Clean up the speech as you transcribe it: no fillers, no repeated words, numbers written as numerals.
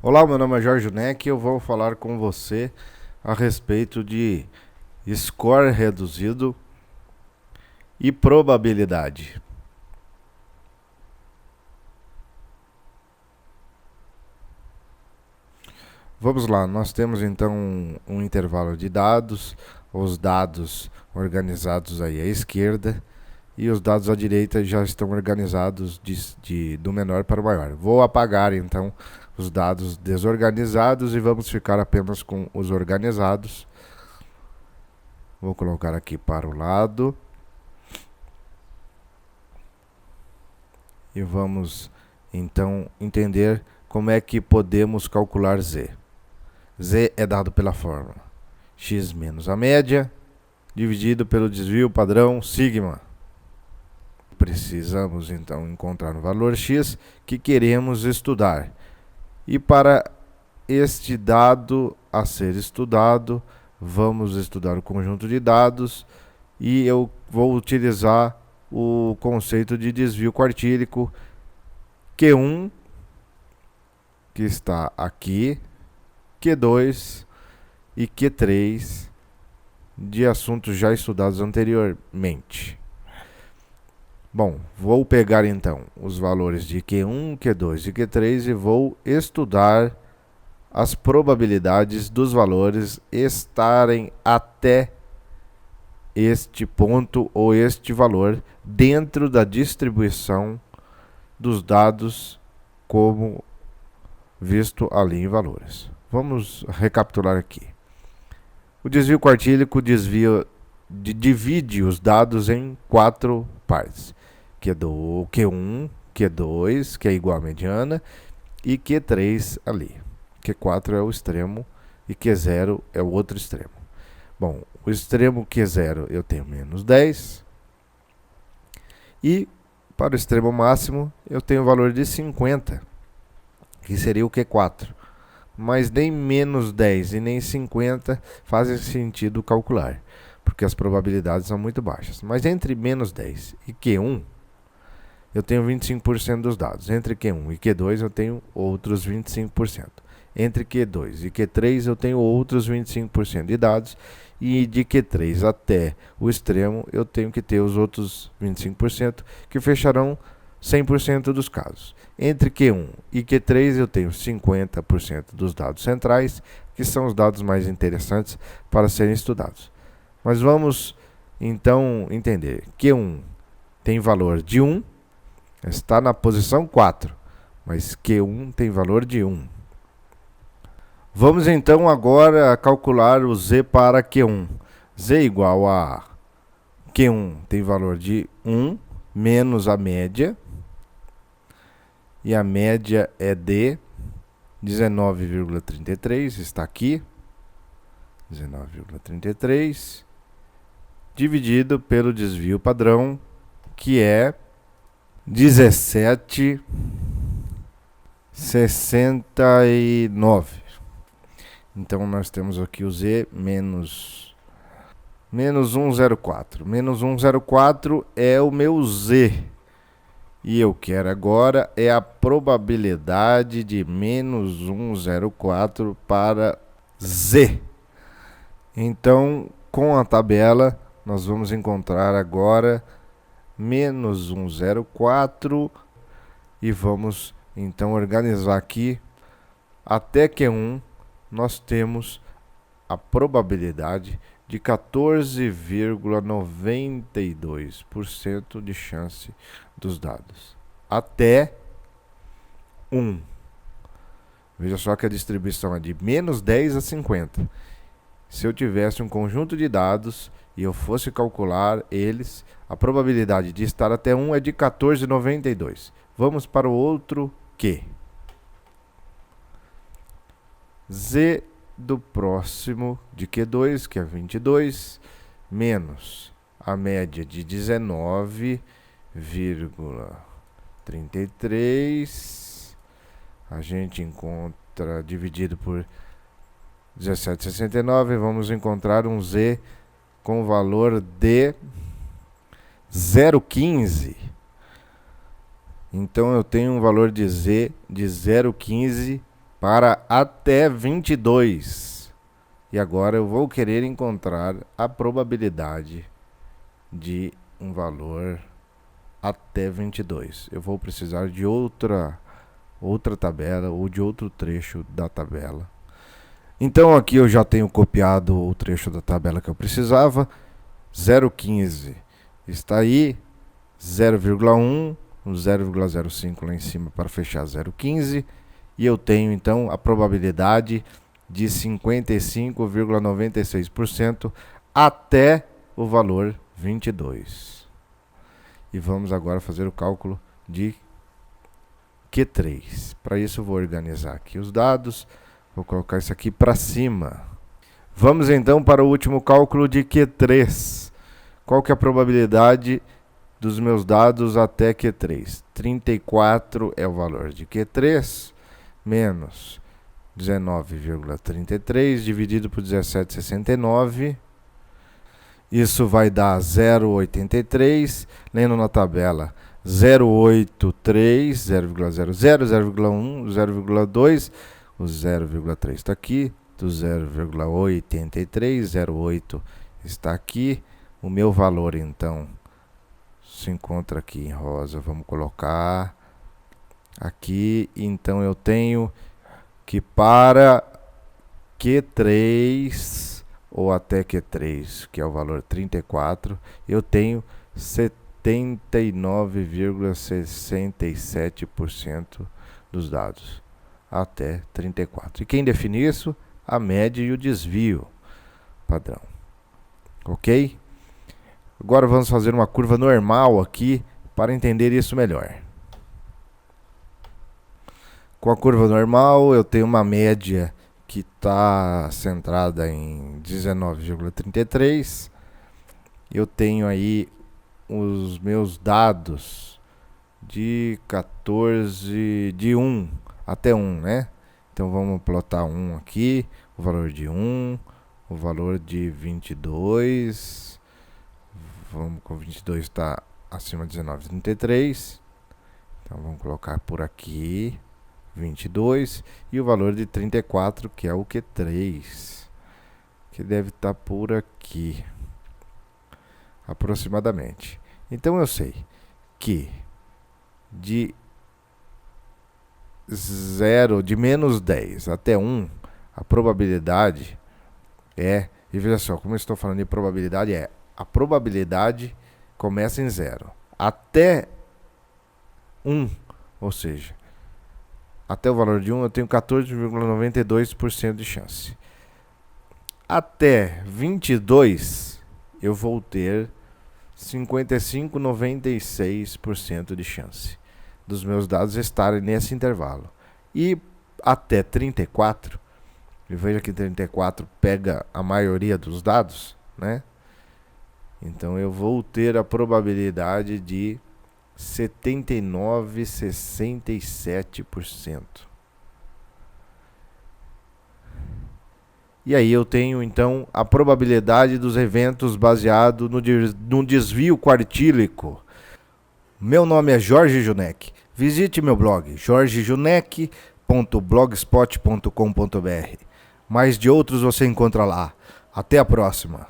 Olá, meu nome é Jorge Neck e eu vou falar com você a respeito de score reduzido e probabilidade. Vamos lá, nós temos então um intervalo de dados, os dados organizados aí à esquerda e os dados à direita já estão organizados do menor para o maior. Vou apagar então os dados desorganizados e vamos ficar apenas com os organizados. Vou colocar aqui para o lado. E vamos então entender como é que podemos calcular z. Z é dado pela fórmula x menos a média dividido pelo desvio padrão sigma. Precisamos então encontrar o valor x que queremos estudar. E para este dado a ser estudado, vamos estudar o conjunto de dados e eu vou utilizar o conceito de desvio quartílico Q1, que está aqui, Q2 e Q3, de assuntos já estudados anteriormente. Bom, vou pegar então os valores de Q1, Q2 e Q3 e vou estudar as probabilidades dos valores estarem até este ponto ou este valor dentro da distribuição dos dados como visto ali em valores. Vamos recapitular aqui. O desvio quartílico divide os dados em 4 partes, que é do Q1, Q2, que é igual à mediana, e Q3 ali. Q4 é o extremo e Q0 é o outro extremo. Bom, o extremo Q0 eu tenho menos 10 e para o extremo máximo eu tenho o valor de 50, que seria o Q4. Mas nem menos 10 e nem 50 fazem sentido calcular, porque as probabilidades são muito baixas. Mas entre menos 10 e Q1, eu tenho 25% dos dados. Entre Q1 e Q2, eu tenho outros 25%. Entre Q2 e Q3, eu tenho outros 25% de dados. E de Q3 até o extremo, eu tenho que ter os outros 25%, que fecharão 100% dos casos. Entre Q1 e Q3 eu tenho 50% dos dados centrais, que são os dados mais interessantes para serem estudados. Mas vamos então entender. Q1 tem valor de 1, está na posição 4, mas Q1 tem valor de 1. Vamos então agora calcular o z para Q1. Z igual a Q1 tem valor de 1 menos a média, e a média é de 19,33, está aqui, 19,33, dividido pelo desvio padrão, que é 17,69. Então nós temos aqui o z menos 1,04. Menos 1,04 é o meu z. E eu quero agora é a probabilidade de menos 1,04 para z. Então, com a tabela, nós vamos encontrar agora menos 1,04 e vamos então organizar aqui. Até Q1 nós temos a probabilidade de 14,92% de chance dos dados. Até 1. Veja só que a distribuição é de menos 10 a 50. Se eu tivesse um conjunto de dados e eu fosse calcular eles, a probabilidade de estar até 1 é de 14,92. Vamos para o outro Q. Z do próximo de Q2, que é 22, menos a média de 19,33. A gente encontra dividido por 17,69. Vamos encontrar um Z com valor de 0,15. Então eu tenho um valor de Z de 0,15 para até 22. E agora eu vou querer encontrar a probabilidade de um valor até 22. Eu vou precisar de outra tabela ou de outro trecho da tabela. Então aqui eu já tenho copiado o trecho da tabela que eu precisava. 0,15 está aí, 0,1, 0,05 lá em cima para fechar 0,15. E eu tenho então a probabilidade de 55,96% até o valor 22. E vamos agora fazer o cálculo de Q3. Para isso eu vou organizar aqui os dados, vou colocar isso aqui para cima. Vamos então para o último cálculo de Q3. Qual que é a probabilidade dos meus dados até Q3? 34 é o valor de Q3, menos 19,33 dividido por 17,69. Isso vai dar 0,83. Lendo na tabela, 0,83, 0,00, 0,1, 0,2. O 0,3 está aqui. Do 0,83, 0,8 está aqui. O meu valor, então, se encontra aqui em rosa. Vamos colocar aqui. Então, eu tenho que para Q3 ou até Q3, que é o valor 34, eu tenho 79,67% dos dados até 34. E quem define isso? A média e o desvio padrão. Ok? Agora vamos fazer uma curva normal aqui para entender isso melhor. Com a curva normal, eu tenho uma média que está centrada em 19,33. Eu tenho aí os meus dados de 14, de 1 até 1, né? Então vamos plotar 1 aqui, o valor de 1, o valor de 22. Vamos com 22 está acima de 19,33. Então vamos colocar por aqui 22 e o valor de 34, que é o Q3, que deve estar por aqui aproximadamente. Então eu sei que de menos 10 até 1, a probabilidade é, e veja só, como eu estou falando de probabilidade, a probabilidade começa em 0 até 1, ou seja, até o valor de 1 eu tenho 14,92% de chance. Até 22 eu vou ter 55,96% de chance dos meus dados estarem nesse intervalo. E até 34, e veja que 34 pega a maioria dos dados, né? Então eu vou ter a probabilidade de 79,67%. E aí eu tenho então a probabilidade dos eventos baseado no desvio quartílico. Meu nome é Jorge Junek. Visite meu blog jorgejunek.blogspot.com.br. Mais de outros você encontra lá. Até a próxima.